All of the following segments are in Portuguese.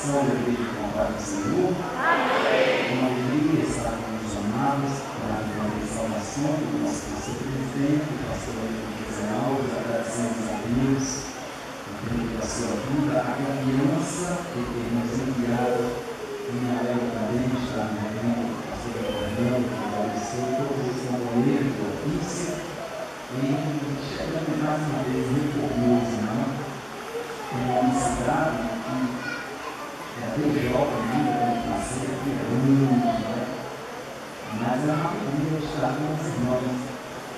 São a igreja com a paz do Senhor. Uma alegria estar com os amados para a salvação do nosso presidente, do pastor José Alves. Agradecemos a Deus pela sua vida, a confiança que Ele nos enviado. E na época também está no reino, o pastor Fernando, que agradecer todos os companheiros do ofício. E chegamos mais uma vez muito orgulhosos, não? Em uma cidade que desde logo ainda, quando nascer, aqui é grande, né? Mas é uma alegria estar com os irmãos.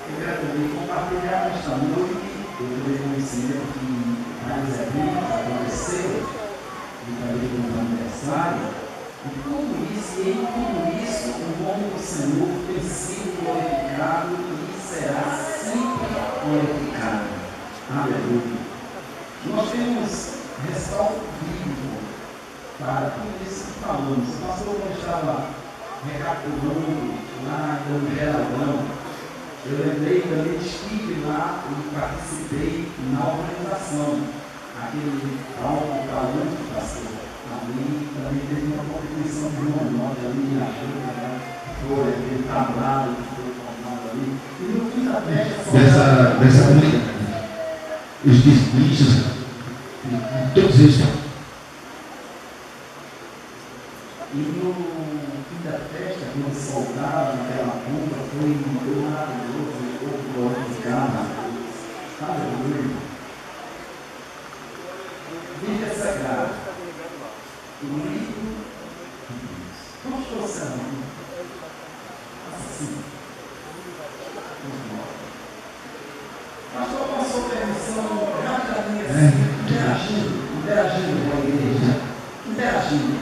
Eu quero também compartilhar esta noite. Eu também conhecimento que mais eventos aconteceram, e também no aniversário, e tudo isso, e em tudo isso, o nome do Senhor tem sido glorificado e será sempre glorificado. Aleluia. Nós temos respaldo bíblico para tudo isso que falamos. O pastor não estava recapitulando lá no Geraldão. Eu lembrei também, estive lá e participei na organização. Aquele alto-falante, pastor, ali também teve uma contribuição de uma nota ali, me ajuda, né? Foi aquele trabalho que foi formado ali. E no fim da festa, dessa comunidade, os discípulos, todos eles. E no fim da festa, quando soltaram aquela bomba, foi maravilhoso, o glorificado. Aleluia. Bíblia Sagrada. O livro de Deus. Vamos trouxer aqui. Assim. Pastor, com a sua permissão, rapidamente, interagindo com a igreja. Interagindo.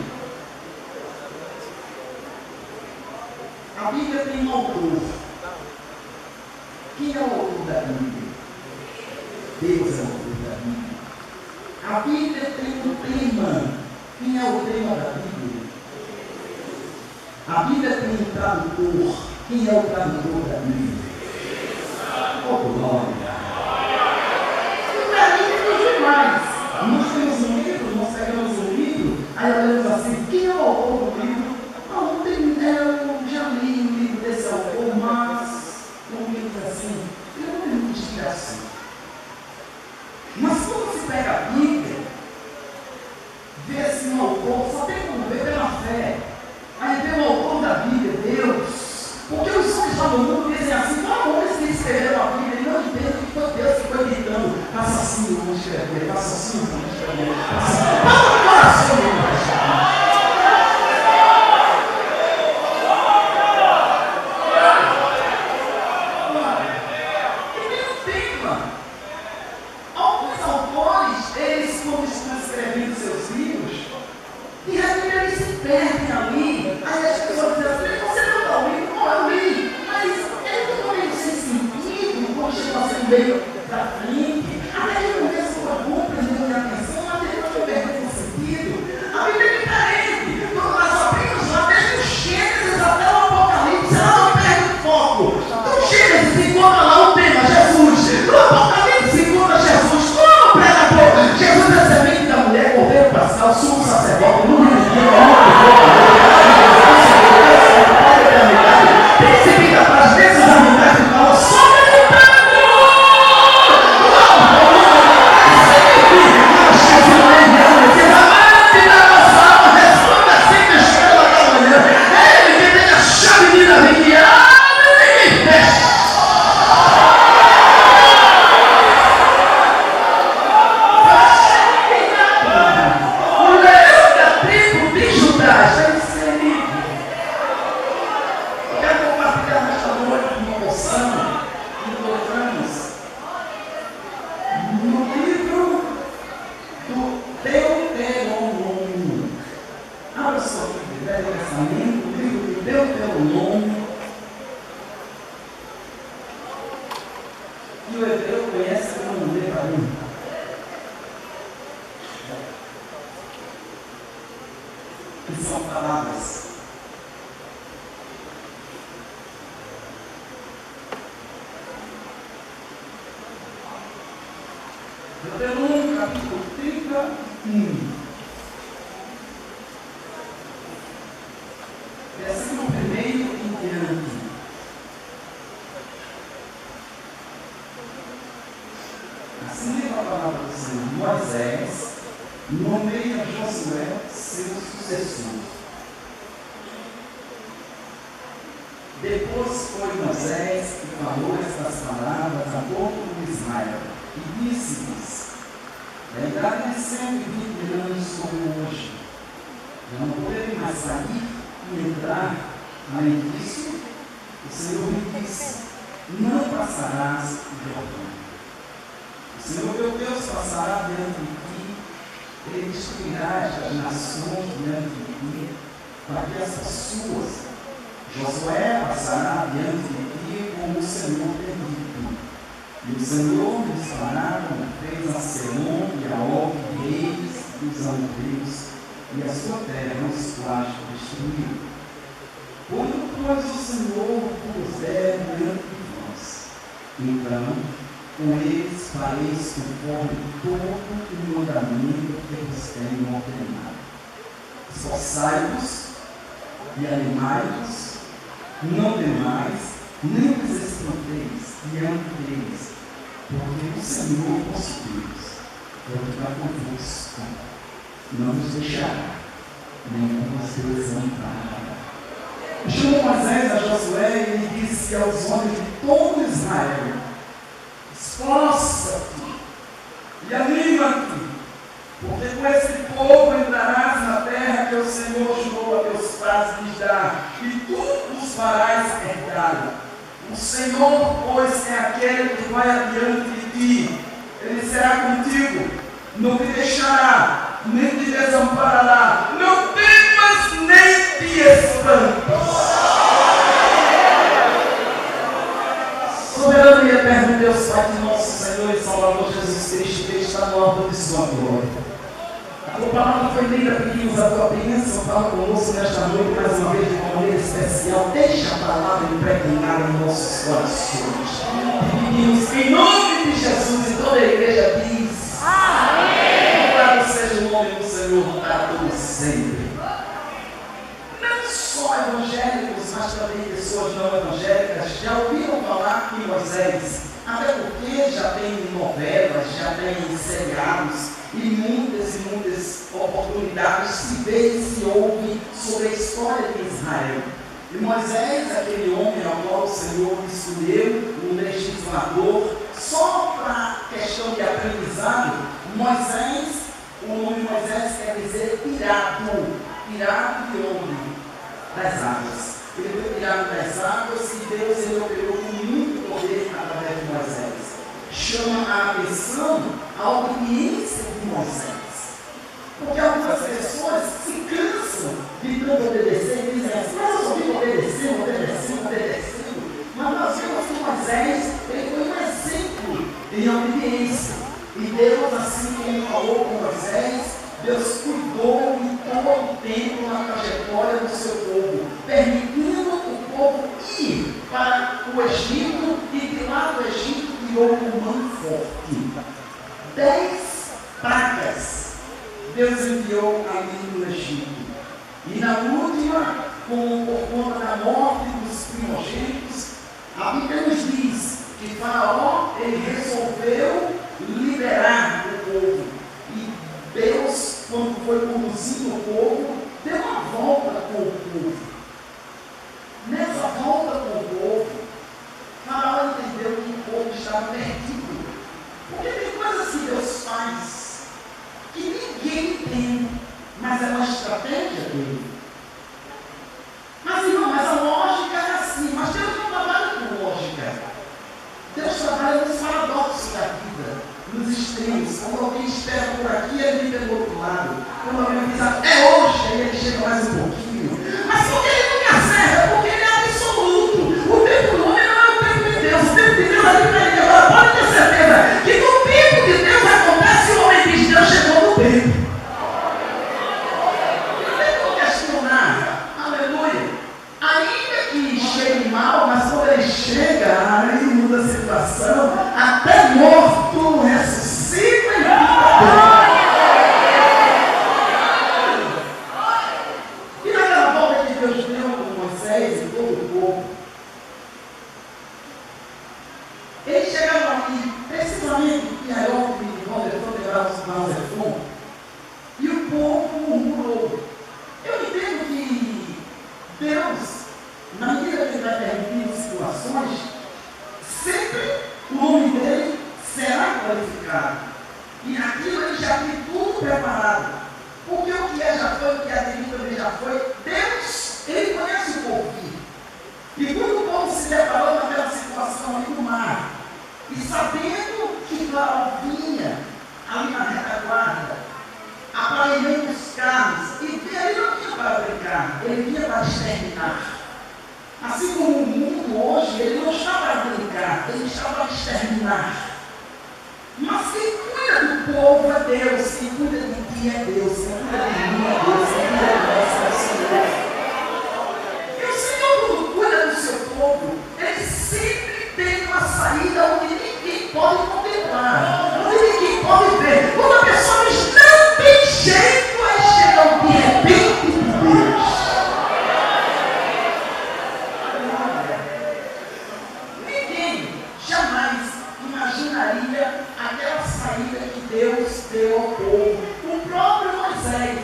A Bíblia tem um autor. Quem é o autor da Bíblia? Deus é o autor da Bíblia. A Bíblia tem um tema. Quem é o tema da Bíblia? A Bíblia tem um tradutor. Quem é o tradutor da Bíblia? Oh, glória! Não é nem demais. Nós temos um livro, nós pegamos um livro, aí olhamos assim, quem é o autor do livro? Não tem, eu já li o livro desse autor, mas não me assim, eu não tenho inspiração. Mas quando se pega a Bíblia, vê assim um autor, só tem como ver pela fé. Aí vê o autor da Bíblia, Deus. Porque os homens lá no mundo dizem assim, não, homens que escreveram a Bíblia, e não entendem que foi Deus que foi gritando, faça assim, vamos escrever, faça assim, vamos escrever, faça assim, para o coração, vamos escrever. Perdem ali, aí as pessoas dizem assim, você não está ouvindo, não eu li, mas é totalmente sem sentido, quando chega assim meio da frente, até que não vê sua culpa, prendendo minha atenção, até que não perde o sentido. A Bíblia é diferente, quando nós abrimos lá, desde o Gênesis até o Apocalipse, ela não perde o foco. No Gênesis encontra lá o tema, Jesus, no Apocalipse encontra Jesus, como pregador, Jesus é a semente da mulher, cordeiro pascal, sumo sacerdote, no livro de que o hebreu conhece como Devarim. Que são palavras. Deuteronômio capítulo 31. Moisés nomeia Josué seu sucessor. Depois foi Moisés que falou estas palavras a todo Israel e disse-lhes: a idade é 120 anos como hoje. Eu não poderei mais sair e entrar. Além disso, o Senhor me disse: não passarás o Jordão. O Senhor teu Deus passará diante de ti, ele destruirá estas nações diante de ti, para que as suas. Josué passará diante de ti como o Senhor tem dito. E o Senhor lhes fará como fez a Selom e a Og, reis dos amorreus, e a sua terra os quais destruiu. Quando, pois, o Senhor vos der diante de vós, então, com eles fareis conforme todo o mandamento que vos tenho ordenado. Esforçai-vos e animai-vos, não demais, nem vos espanteis diante deles, porque o Senhor vosso Deus vai convosco, não vos deixará, nem vos desamparará. Chamou Moisés a Josué e lhe disse aos homens de todo Israel: esforça-te e anima-te, porque com esse povo entrarás na terra que o Senhor jurou a teus pais lhes dar, e tu os farás herdar. O Senhor, pois, é aquele que vai adiante de ti, ele será contigo, não te deixará, nem te desamparará. Não temas nem te espantes. Soberano e eterno Deus, Pai de nosso Senhor e Salvador Jesus Cristo, que está no alto de sua glória. A tua palavra foi lida, pedimos a tua bênção, fala conosco nesta noite, mais uma vez, de uma maneira especial. Deixa a palavra impregnar em nossos corações. Pedimos em nome de Jesus, e toda a igreja diz: amém. Louvado seja o nome do Senhor para todos sempre. Não só evangélicos, mas também pessoas não evangélicas já ouviram falar em Moisés, até porque já tem novelas, já tem seriados, e muitas oportunidades se vê e se ouve sobre a história de Israel. E Moisés, aquele homem ao qual o Senhor escolheu, um legislador, só para questão de aprendizado, Moisés, o nome Moisés quer dizer tirado de onde? Das águas. Ele foi tirado das águas e Deus ele operou com muito poder através de Moisés. Chama a atenção a obediência de Moisés. Porque algumas pessoas se cansam de tanto obedecer e dizem assim: mas eu só vivo obedecendo. Mas nós vemos que Moisés ele foi um exemplo em obediência. E Deus, assim como falou com Moisés, Deus cuidou em todo o tempo na trajetória do seu povo, permitindo o povo ir para o Egito, e de lá do Egito tirou com mão forte 10 pragas Deus enviou ali no Egito. E na última, por conta da morte dos primogênitos, a Bíblia nos diz que Faraó ele resolveu liberar o povo. E Deus, quando foi conduzindo o povo, deu uma volta com o povo. Nessa volta com o povo, Faraó entendeu que o povo estava perdido. Porque tem coisas que Deus faz que ninguém tem, mas é uma estratégia dele. Mas irmão, mas a lógica é assim. Mas Deus não trabalha com lógica. Deus trabalha nos paradoxos da vida, nos extremos. Quando alguém espera por aqui, ele vem pelo outro lado. Quando alguém diz: é hoje, aí ele chega mais um pouquinho. Mas por que ele nunca acerta? Porque ele é absoluto. O tempo do homem não é o tempo de Deus. O tempo de Deus é diferente. Agora pode ter certeza que no tempo de Deus acontece, o homem diz: Deus chegou no tempo. Não tem como questionar. Aleluia. Ainda que chegue mal, mas quando ele chega, aí muda a situação. Até morto ressuscita e fica bem. E naquela volta que Deus deu com Moisés e todo o povo, eles chegaram aqui, precisamente em Aerópolis, onde eu estou lembrado já tem tudo preparado. Porque o que é já foi, o que é de mim também já foi. Deus, Ele conhece o povo. E quando o povo se deparou naquela situação ali no mar, e sabendo que Faraó vinha ali na retaguarda, aparelhando os carros, e ele não vinha para brincar, ele vinha para exterminar. Assim como o mundo hoje, ele não está para brincar, ele está para exterminar. Mas quem cuida do povo é Deus, quem cuida de ti é Deus, quem cuida de mim é Deus, quem cuida de nós é o Senhor. E o Senhor, quando cuida do seu povo, Ele sempre tem uma saída onde ninguém pode contemplar, onde ninguém pode ver. Quando a pessoa diz, não tem jeito, aí chega o de repente de Deus. Ninguém jamais imaginaria aquela saída que Deus deu ao povo. O próprio Moisés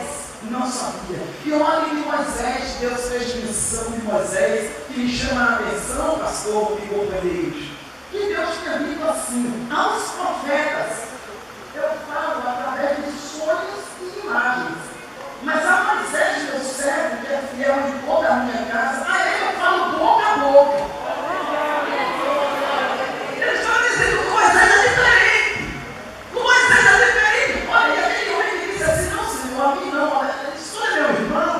não sabia. E olha que Moisés, Deus fez menção de Moisés, que me chama a atenção, pastor e companheiros, que Deus tinha dito assim, aos profetas, eu falo através de sonhos e imagens, mas a Moisés, meu servo, que é fiel em toda a minha casa, a ele eu falo boca a boca. Ele está dizendo que Moisés é diferente. O Moisés é diferente. Olha, e aquele homem que disse assim, não, Senhor, a mim não, isso é meu irmão.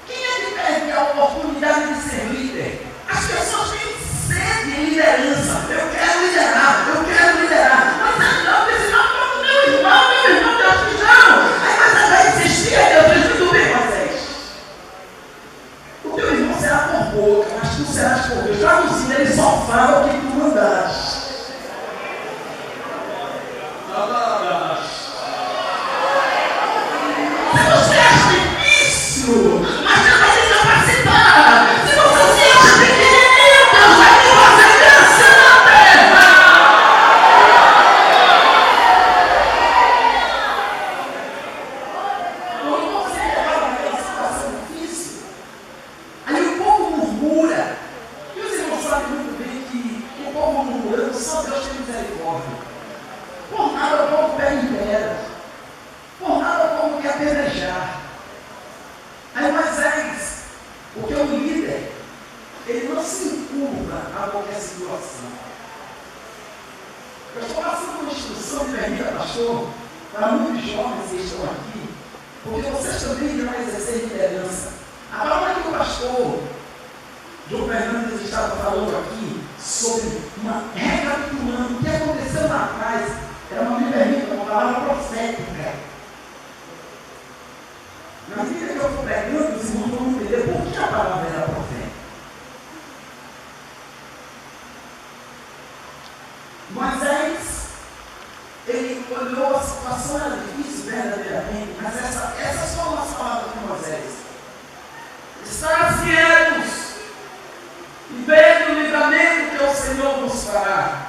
Quem é que perde a oportunidade de ser líder? As pessoas têm sede de liderança. Eu quero liderar, eu quero liderar. Mas não, disse, não, meu irmão, Deus me chama. Aí Moisés vai insistir, Deus diz, tudo bem, Moisés. O teu irmão será por boca, mas tu serás por Deus. Traduzindo, ele só fala o que tu mandares. Se você acha difícil, mas Deus vai te capacitar. Se você se acha pequenininho, Deus vai te fazer crescer na terra. Quando você está naquela situação difícil, aí o povo murmura. E os irmãos sabem muito bem que o povo murmurando, só Deus tem misericórdia. Por nada o povo pega em pedra. Por nada o povo quer apedrejar. Aí Moisés, porque o líder, ele não se encurva a qualquer situação. Eu estou passando uma instrução de permita, pastor, para muitos jovens que estão aqui, porque vocês também irão exercer liderança. A palavra que o pastor João Fernandes estava falando aqui sobre recapitulando o que aconteceu lá atrás, era uma palavra profética. Na medida que eu for pregando, os irmãos vão entender por que a palavra era profética. Moisés, ele olhou a situação, era difícil verdadeiramente, mas essas foram as palavras de Moisés. Estar quietos e vendo o livramento que o Senhor vos fará.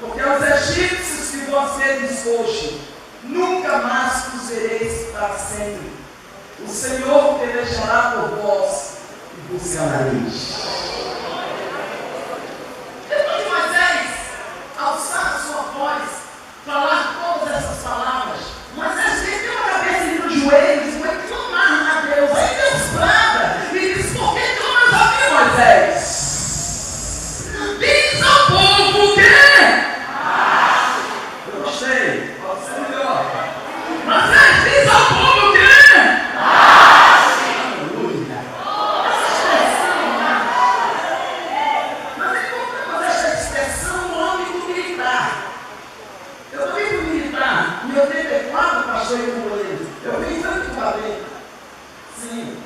Porque os egípcios que vocês hoje, nunca mais vos vereis para sempre. O Senhor pelejará por vós e vos ganareis. Depois de Moisés alçar a sua voz, falar todas essas palavras, Moisés meteu a cabeça nos joelhos e foi clamar a Deus. Aí Deus brada e diz, por que tu não nos ouviu, Moisés? Diz ao povo o quê? Eu gostei, pode ser melhor. Moisés, diz ao povo o quê? Aleluia. Mas encontramos essa expressão no âmbito militar. Eu também fui militar em 84, pastor e companheiro. Eu vim tanto com a lei. Sim.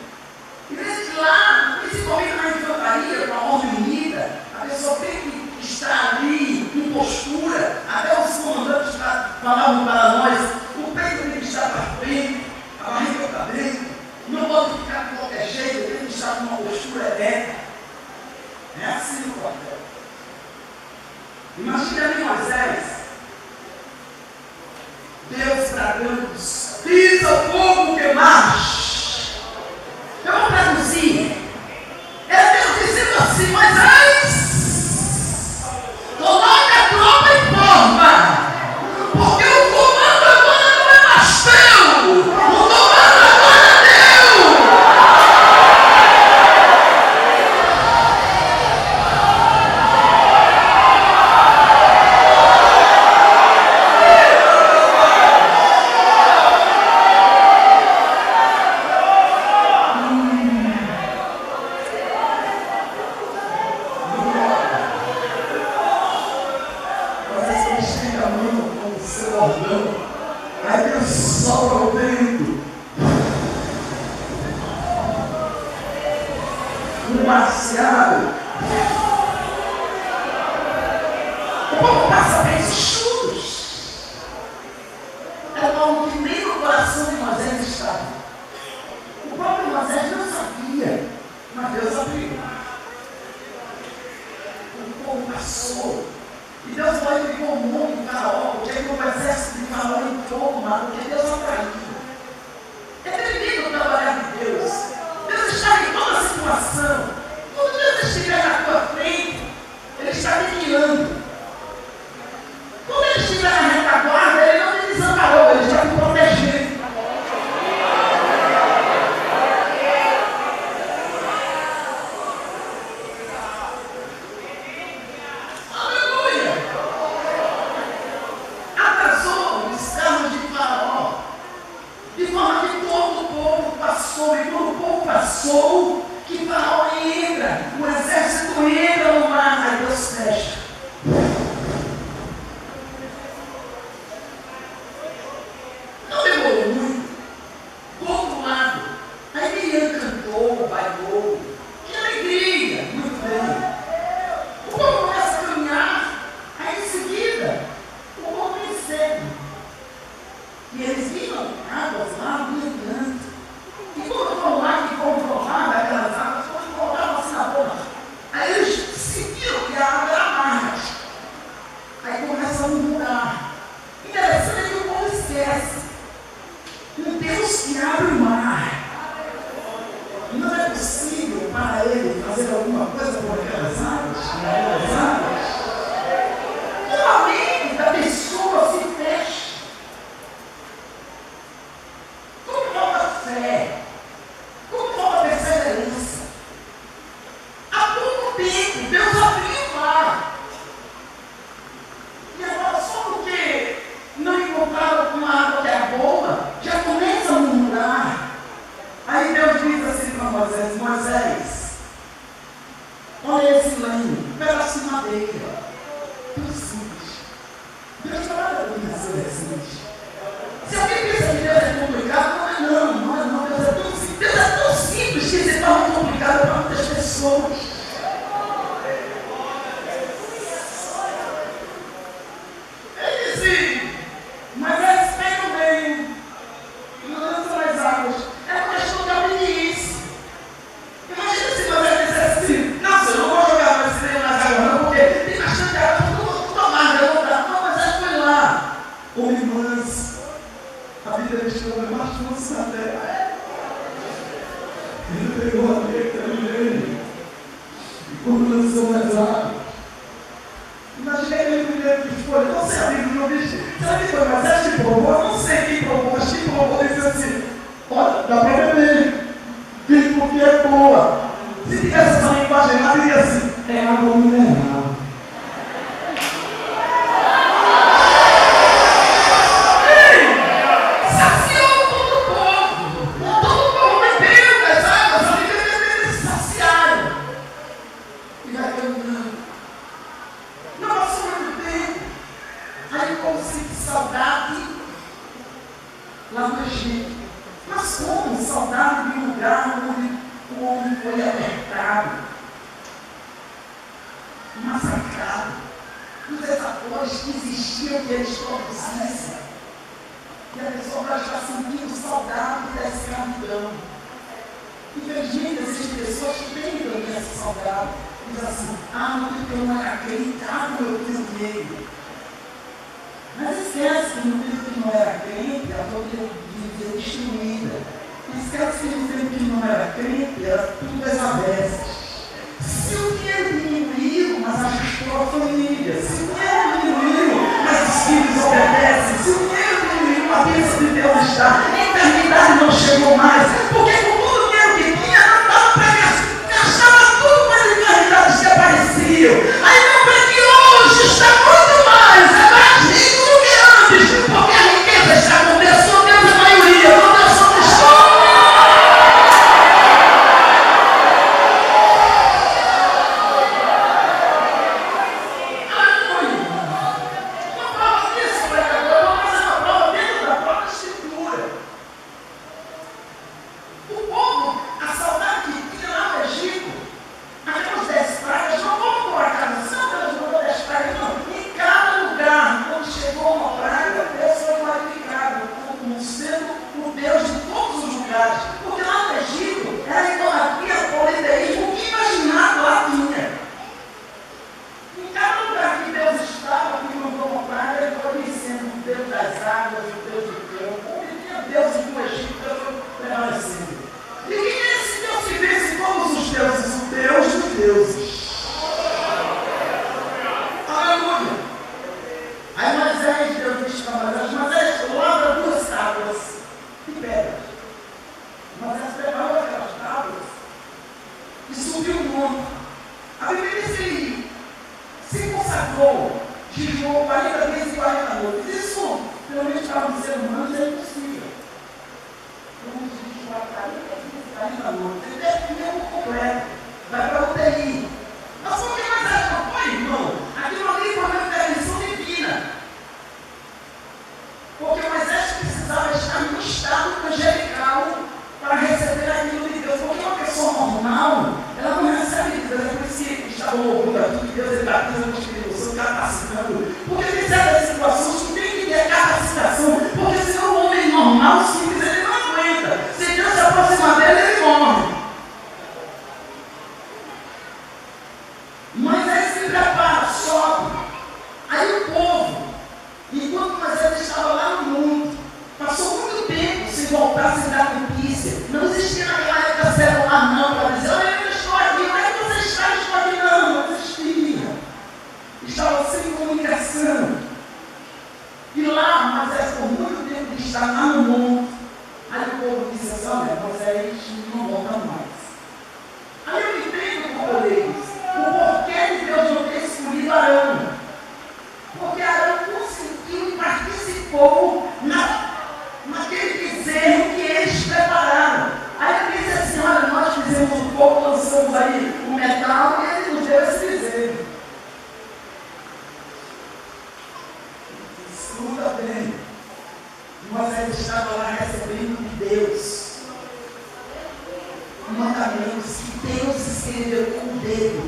E desde lá, principalmente na infantaria, com a ordem unida, a pessoa tem que estar ali em postura. Até os comandantes falavam para nós, o peito tem que estar para frente, a barriga para dentro, não pode ficar de qualquer jeito, tem que estar com uma postura ereta. É assim o quartel. Imagina ali Moisés, Deus bradando, diz ao povo que marche. Eu vou traduzir. É Deus dizendo assim, Moisés, coloca a tropa em forma, porque o Aí Deus sopra o vento. Um marciado. O povo passa pés chutos. É o povo que nem no coração de Moisés estava. O próprio Moisés não sabia, mas Deus abriu. O povo passou. E Deus vai ficou o mundo de Faraó, porque o exército de Faraó entrou no mar, porque Deus atraiu. É tremendo trabalhar de Deus. Deus está em toda a situação. Quando Deus estiver na tua frente, Ele está te guiando. Quando Ele estiver na retaguarda, Ele não te desamparou, Ele está te protegendo. E quando o povo passou, que Faraó entra, o exército entra no mar, aí Deus fecha. Não demorou muito. Do outro lado, aí Miriam cantou, bailou. Que alegria, muito bem. O povo começa a caminhar, aí em seguida, o povo vem seco. E eles viram águas lá, brilhando. E quando foram lá que comprovaram aquelas águas, quando colocaram assim na boca, aí eles sentiram que a água era amarga. Aí começam a murmurar. Interessante que o povo esquece. Um Deus que abre o mar. Não é possível para ele fazer alguma coisa por aquelas águas? A mente da pessoa se fecha. Como falta fé. Como falta perseverança. Há pouco tempo, Deus abriu o mar. E agora, só porque não encontraram uma água que é boa, já começa a murmurar. Aí Deus diz assim para Moisés: Moisés, olha esse lenho, pedaço de madeira. Tudo simples. Deus trabalha com isso, é simples. Se alguém pensa que Deus é complicado, não é não. Deus é tão simples. Deus é tão simples que se torna complicado para muitas pessoas. Ele disse, mas eles pegam bem, não lançam mais águas. É uma questão de obediência. Imagina se você dissesse assim, não, senhor, eu não vou jogar mais esse nas águas não, porque tem bastante água, eu não vou tomar, não dá. Não, mas ele foi lá. Ô irmãs, a Bíblia diz que o homem mais manso na terra. Ele pegou a letra dele e quando lançou nas águas, imaginei ele primeiro que foi, não sei a Bíblia não diz, sabe que foi, mas ela te provou, eu não sei quem provou, mas quem provou disse assim, olha, dá para beber, diz porque é boa. Se tivesse essa linguagem lá, diria assim, é água mineral. Lá no Egito. Mas como saudade de um lugar onde o homem foi apertado, massacrado, os desafios que existiam que eles produzissem. E a pessoa vai estar sentindo saudade da escravidão. Infelizmente, existem pessoas que têm também essa saudade. Diz assim, porque eu não era crente, eu tenho dinheiro. Mas esquece que no tempo que não era crente, a tua vida destruída. Esquece que no tempo que não era crente, era tudo desaverso. Se o dinheiro diminuiu, mas ajustou a família. Se o dinheiro diminuiu, mas os filhos obedecem. Se o dinheiro diminuiu, a bênção de Deus está. A eternidade não chegou mais. Porque com todo o dinheiro que tinha, não dava para gastar tudo, mas a eternidade se apareceu. Aí não vê que hoje está muito mais. É mais rico do que antes. Porque a riqueza está com Deus, com Deus a maioria, com Deus somos todos. Uma prova disso, pregador. águas, o Deus do campo, onde tinha deuses do Egito prevalecendo. E quem é esse Deus que vence todos os deuses? O Deus dos deuses. Aleluia! Aí Moisés, Deus disse para Moisés, lavra 2 tábuas de pedras. Moisés preparou aquelas tábuas e subiu o monte. A Bíblia diz que ele se consagrou, jejuou 40 dias e 40 noites. Isso, pelo menos para um ser humano, é impossível. Vamos jejuar 40 dias e 40 noites. Ele é tempo completo. Vai para a UTI. Mas por que Moisés não foi, irmão? Aquilo ali foi uma intervenção divina. Porque Moisés precisava estar no estado angelical para receber aquilo de Deus. Porque uma pessoa normal, ela não recebe de Deus. É por isso que está o orgulho aqui, que Deus está dizendo no Espírito Santo, capacitando. Porque tem certas situações que tem que ter capacitação. Porque senão o homem normal, simples, ele não aguenta. Se Deus se aproximar dele, ele morre. Moisés se prepara, sobe. Aí o povo, enquanto Moisés estava lá no mundo, passou muito tempo sem voltar, sem dar notícia. Não existia naquela época celular não, para dizer, olha, eu estou aqui, onde é que você está? Eu estou aqui, não existia. Estava sem comunicação. E lá, Moisés, por muito tempo de estar lá no monte, aí o povo disse assim, olha, Moisés não volta mais. Aí eu entendo por eles, o porquê de Deus não ter escolhido Arão. Porque Arão conseguiu e participou naquele bezerro que eles prepararam. Aí ele disse assim, olha, nós fizemos um fogo, lançamos aí o metal e ele nos deu esse bezerro. Escuta bem, Moisés estava lá recebendo de Deus mandamentos que Deus escreveu com o dedo.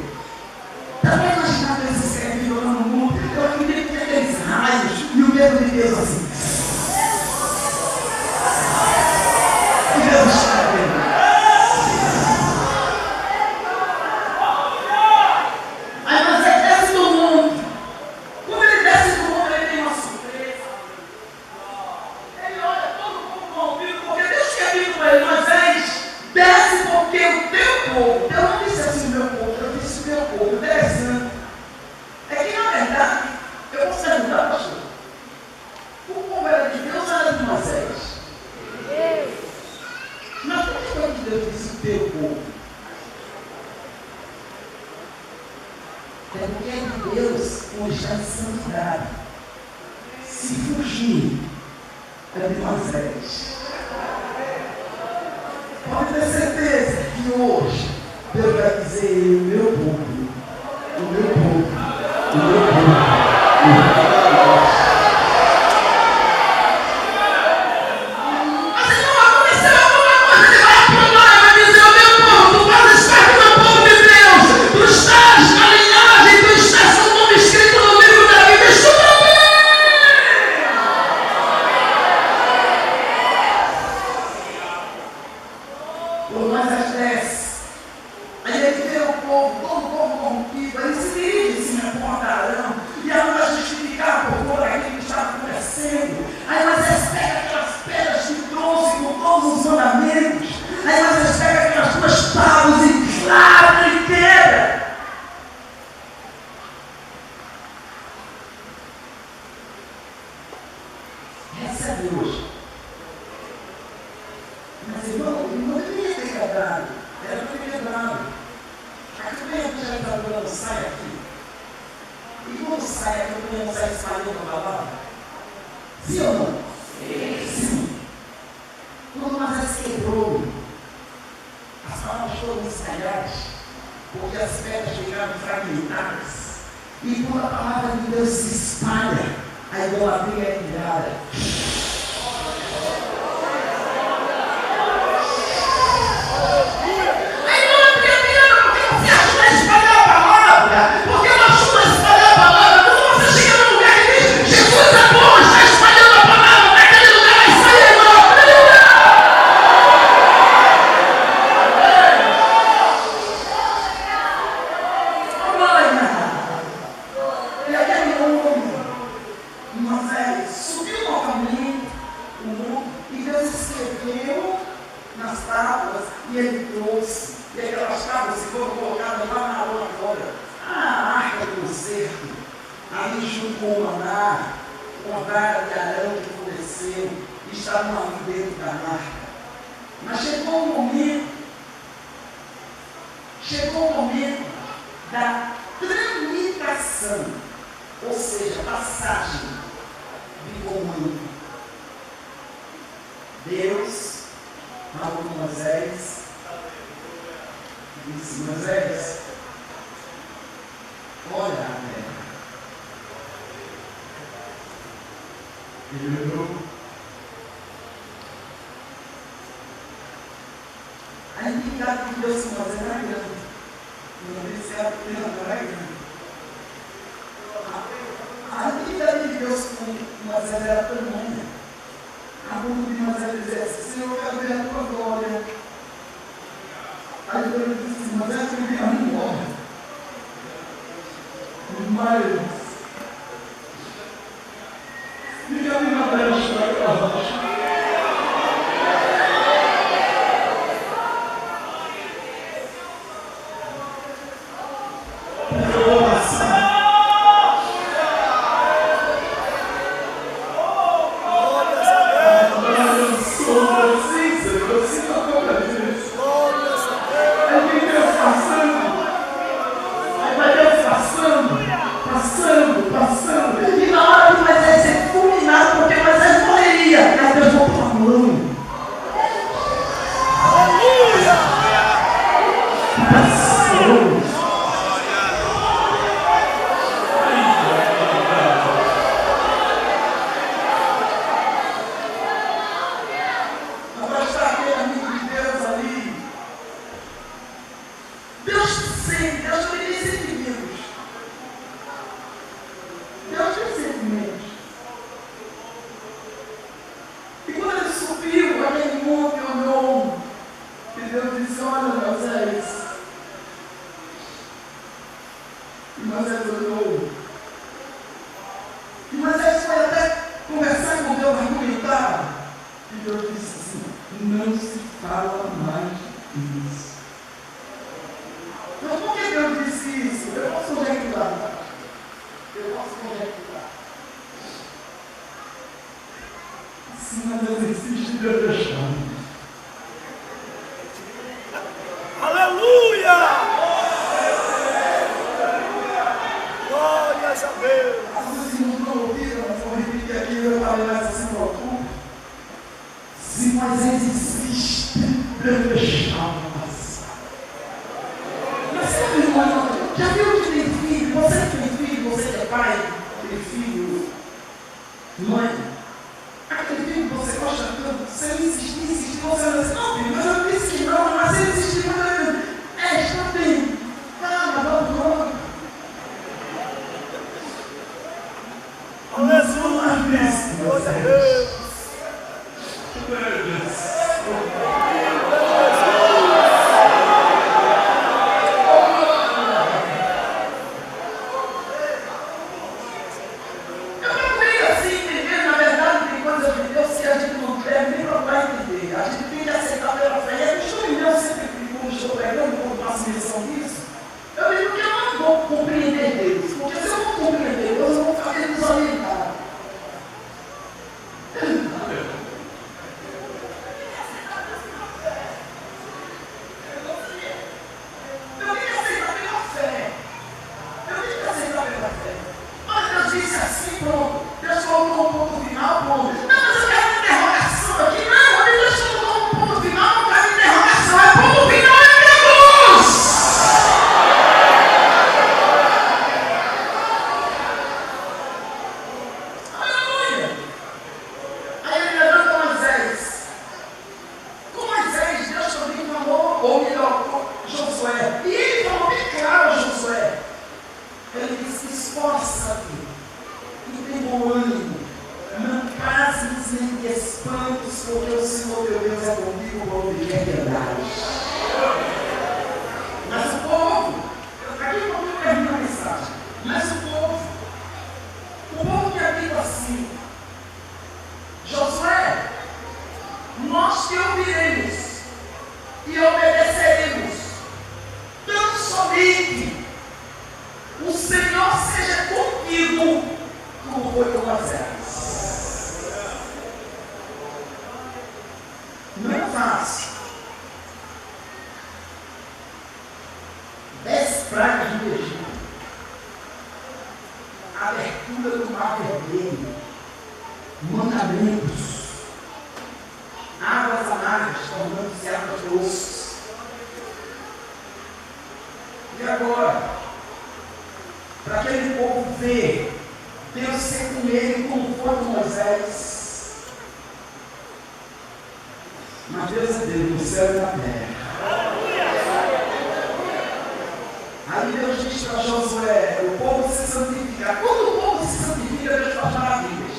Também imaginar Deus escrevendo lá no mundo, eu acredito que aqueles raios e o dedo de Deus assim. E Deus escrevendo. Aí Moisés desce do mundo. Quando ele desce do mundo, ele tem uma surpresa. Ele olha todo o povo corrompido, porque Deus tinha dito para ele, Moisés, desce porque o teu povo, Deus não disse assim o meu povo, eu disse o meu povo, interessante. É que na verdade, eu posso perguntar, pastor, o povo era de Deus ou era de Moisés? Mas por que foi que Deus disse o teu povo? É porque é de Deus onde está de santidade. Se fugir, é de Moisés. Pode ter certeza que hoje Deus vai dizer, o meu povo, o meu povo, o meu povo. Mas não aconteceu alguma coisa, ele vai apontar e vai dizer, o meu povo, tu fazes parte do povo de Deus, tu estás na linhagem, tu estás com o nome escrito no livro da vida, escuta bem! Por Moisés desce. Aí ele vê o povo, todo o povo corrompido, aí se dirige, se reporta a Arão, e Arão vai justificar por conta daquilo que estava acontecendo. Aí Moisés pega aquelas pedras de bronze com todos os mandamentos, aí Moisés pega aquelas 2 tábuas e abre e quebra. Recebe hoje. Mas irmão, não deveria ter quebrado, era para ter quebrado. Aqui vem a evangelizadora não sai aqui. E quando sai aqui, o não sai espalhando a palavra? Sim ou não? Sim. Quando Moisés quebrou, as palavras foram espalhadas, porque as pedras ficaram fragmentadas. E quando a palavra de Deus se espalha, a idolatria é tirada. Porque eu ajudo a espalhar a palavra. Quando você chega num lugar e diz, Jesus é bom, está espalhando a palavra, naquele lugar vai sair, irmão. E aquele homem, Moisés, subiu novamente. E ele trouxe, e aquelas tábuas foram colocadas lá na rua fora. A arca do concerto, ali junto com o maná, com a vara de Arão que floresceu, estavam ali dentro da arca. Mas chegou o momento da tramitação, ou seja, passagem de comando. Deus falou com Moisés, disse: Moisés, olha a terra. Ele olhou. A intimidade de Deus com Moisés era grande. Não disse era pequena, não era grande. A intimidade de Deus com Moisés era tamanha. A ponto de Moisés dizer assim: Senhor, eu quero ver a tua glória. Aí Deus disse: Moisés, eu vi a minha glória. Mas fica ali na brecha da casa. e obedeceremos. Tão somente o Senhor seja contigo, como foi com Moisés. Não é fácil. 10 pragas do Egito. Abertura do mar vermelho. Mandamentos. Águas amargas tornando-se águas doces. E agora, para aquele povo ver Deus ser com ele como foi com Moisés. Mas Deus é Deus no céu e na terra. Aí Deus diz para Josué: o povo se santifica. Quando o povo se santifica, Deus faz maravilhas.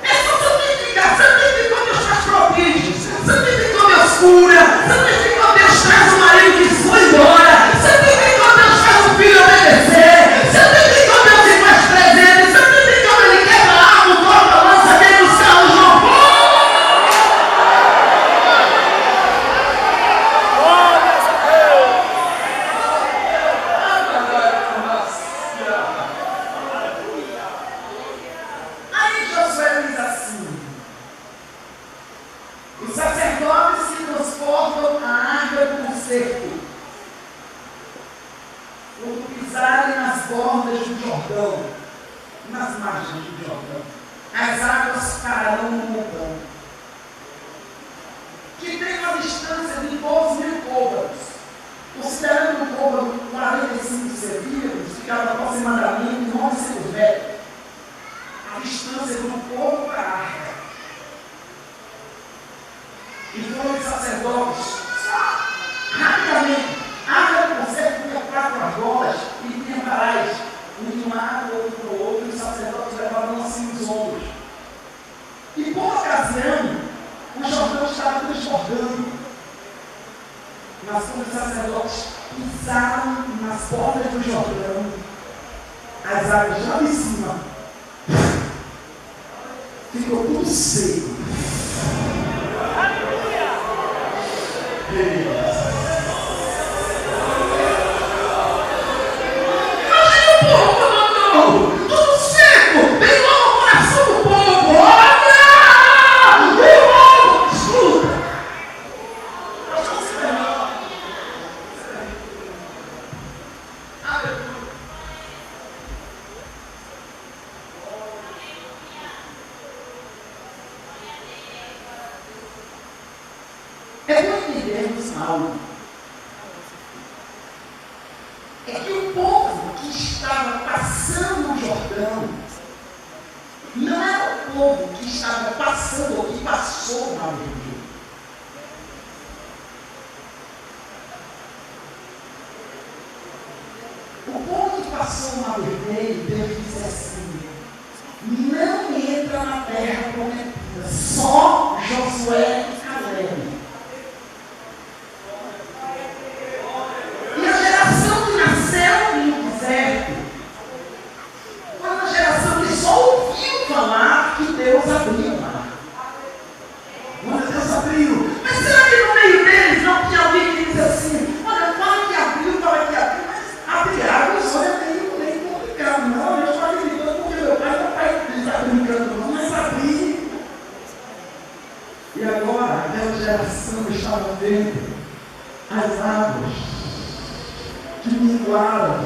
É só santificar. Santificou, Deus faz prodígios. Santificou, Deus cura. Santificou, Deus traz o marido que foi embora. Santificou, Deus faz o filho obedecer. Santificou, Deus se faz presente. Santificou, ele quebra a árvore, corta a lança, quebra o céu, João. Aí Josué diz assim: os sacerdotes que transportam a água do concerto, quando pisarem nas bordas do Jordão, nas margens do Jordão, as águas pararão no montão, que tem uma distância de 12.000 côvados. Considerando um côvado 45 centímetros, ficava aproximadamente 900 metros. A distância do povo para a arca. E foram os sacerdotes, rapidamente, a arca do concerto tinha 4 argolas e tinha varais, um de um lado, outro para o outro, e os sacerdotes levavam assim os ombros. E por ocasião, o Jordão estava transbordando. Mas quando os sacerdotes pisaram nas bordas do Jordão, as águas lá de cima, ficou tudo seco. Tudo seco! Vem logo o coração do povo! Olha! Vem logo! Escuta! É para entendermos algo. É que o povo que estava passando o Jordão não era o povo que estava passando ou que passou o Mar Vermelho. O povo que passou o Mar Vermelho, Deus disse assim: não entra na terra prometida, só Josué e Caleb. E a geração que nasceu no deserto foi uma geração que só ouviu falar que Deus abriu o mar. Olha, Deus abriu. Mas será que no meio deles não tinha alguém que diz assim: olha, fala que abriu, mas abrir água só é meio complicado. Não, eu estou acreditando porque meu pai não está brincando, não, mas abrir. E agora, aquela geração estava vendo as águas que minguaram.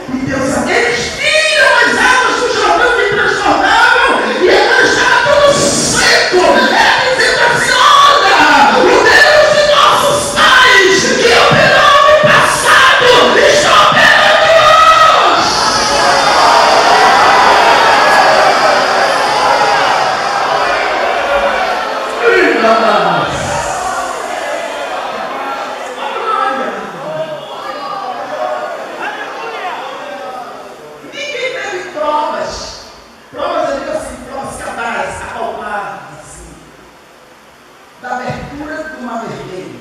E Deus, eles viram as águas do Jordão que transformaram, e agora estava tudo seco. É dizendo assim: olha, o Deus de nossos pais, que operou no passado, está operando hoje. Ninguém teve provas. Provas, eu digo assim, provas cabais, apalpadas, assim, da abertura do Mar Vermelho.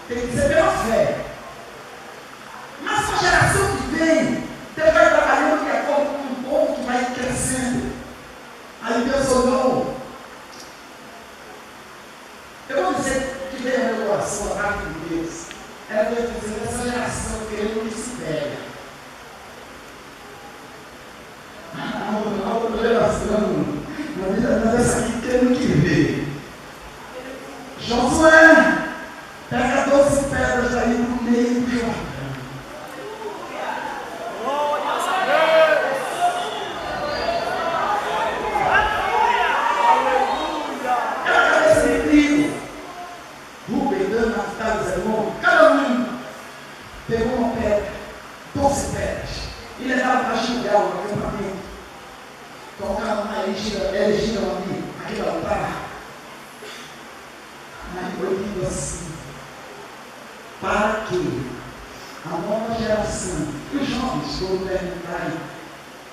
Tem que ser pela fé. Mas a geração que vem, Deus vai trabalhando de acordo com um povo que vai crescendo. Aí Deus olhou. Eu vou dizer oração da parte de Deus. Ela deve dizer essa geração querendo que se pega. A outra geração, na vida dessa aqui, querendo que vê. Josué, pega 12 pedras aí no meio do Jordão. Pegou uma pedra, 12 pedras, e levaram para Gilgal, no acampamento. Colocaram uma erigiram ali, aquele altar. Mas foi dito assim, para que a nova geração, e os jovens, quando perguntarem,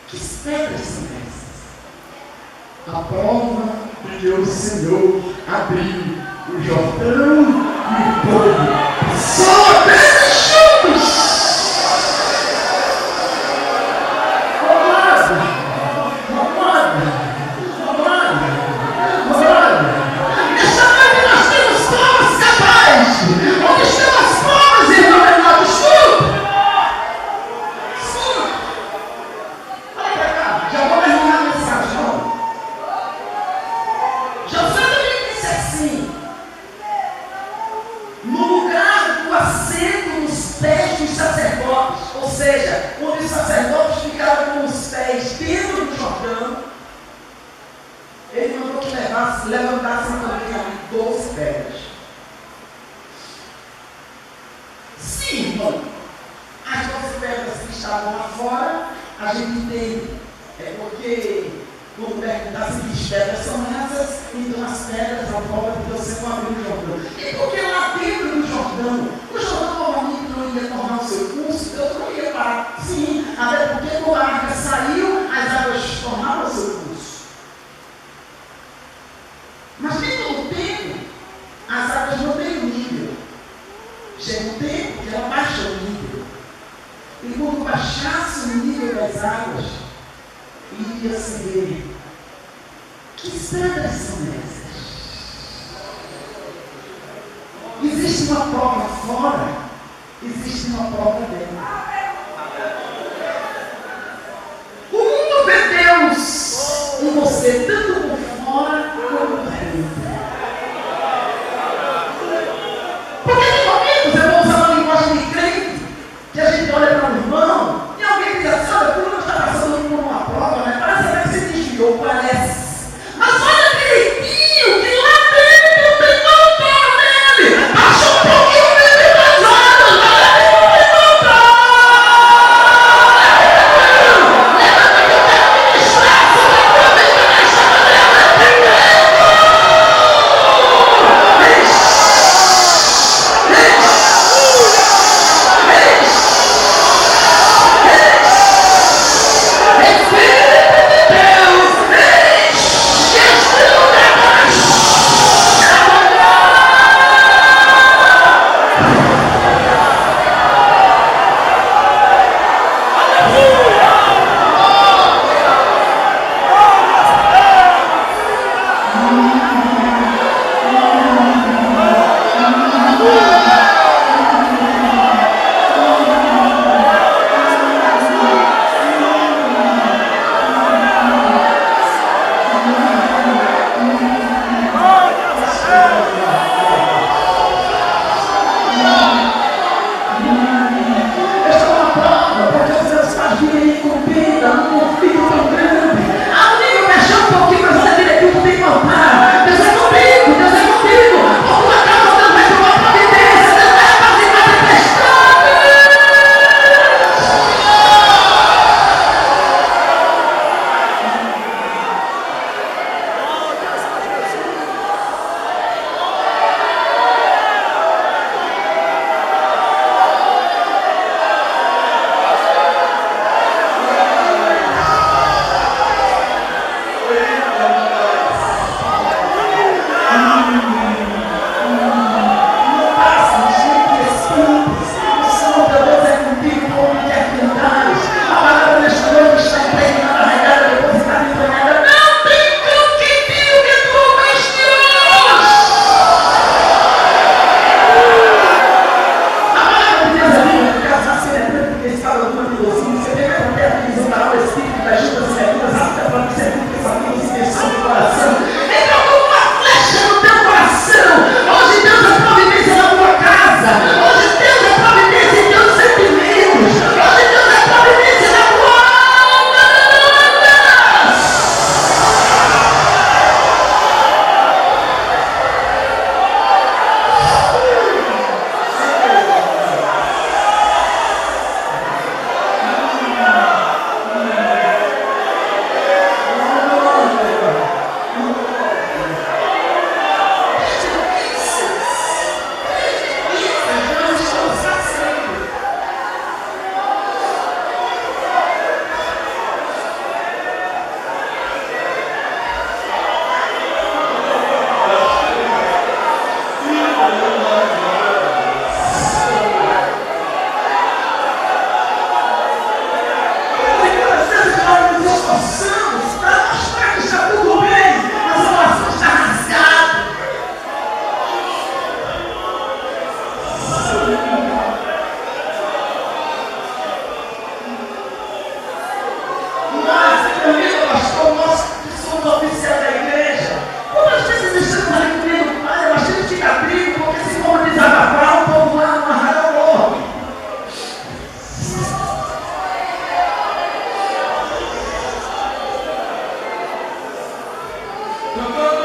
que pedras são essas? A prova de que o Senhor abriu o Jordão e o povo só pedras. Ou seja, onde os sacerdotes ficaram com os pés dentro do Jordão, ele mandou que levantassem também ali 12 pedras. Sim, irmão, as 12 pedras que estavam lá fora, a gente entende. É porque, quando perguntar se as pedras são essas, então as pedras à volta de você vão abrir o Jordão. E porque lá dentro do Jordão, o Jordão normalmente não ia tornar o seu curso, Deus não ia parar. Sim, até porque quando a arca saiu, as águas tornaram o seu curso. Mas nem todo tempo, as águas não têm nível. Chega um tempo que ela baixa o nível. E quando baixasse o nível das águas, iria se ver. Que pedras são essas? Existe uma prova fora, existe uma prova dentro. O mundo vê Deus em você, tanto por fora como por dentro. Porque tem momentos, eu vou usar uma linguagem de crente, que a gente olha para o irmão, e alguém diz assim, olha, quando está passando por uma prova, né? Parece até que você desviou, parece. Mas olha direitinho, que lá dentro tem voltar nele. Baixa um pouquinho nele das águas, lá dentro tem voltar. Levanta que eu quero ministrar sobre a tua vida nesta Aleluia!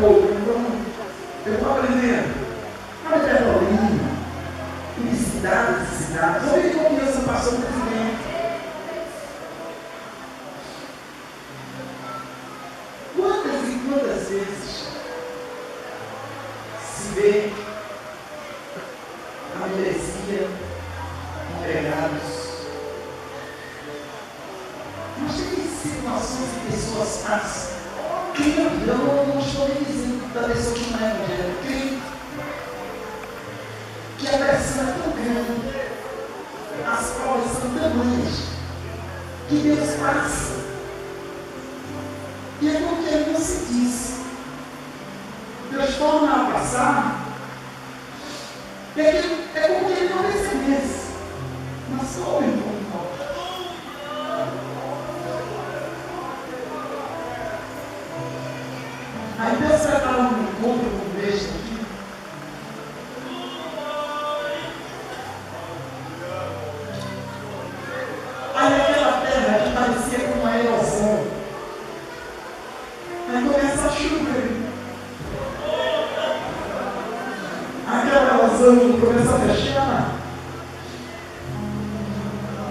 pouco. Então, eu estou aprendendo. Mas é problema. Necessidades. Olha que confiança passou no presidente. Quantas e quantas vezes se vê a membresia, empregados. Mas tem situações que pessoas passam. Crente, eu não estou nem dizendo da pessoa que não é evangélica, crente, que a pressão é tão grande, as provas são tamanhas, que Deus passa. E é como que ele não se diz. Deus torna a passar. É como que ele não percebesse. Mas só o encontro. Aí Deus vai dar um encontro com o beijo aqui. Aí aquela terra que parecia com uma erosão. Aí começa a chover. Aquela erosão começa a fechar.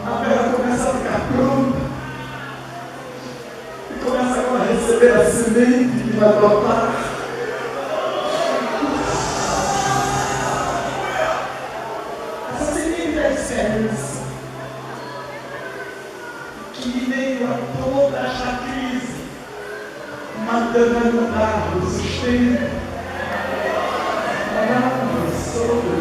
A terra começa a ficar pronta. E começa agora a receber a semente que vai brotar. Essa semente da esperança. Que em meio a toda esta crise, matando o sustento, sobre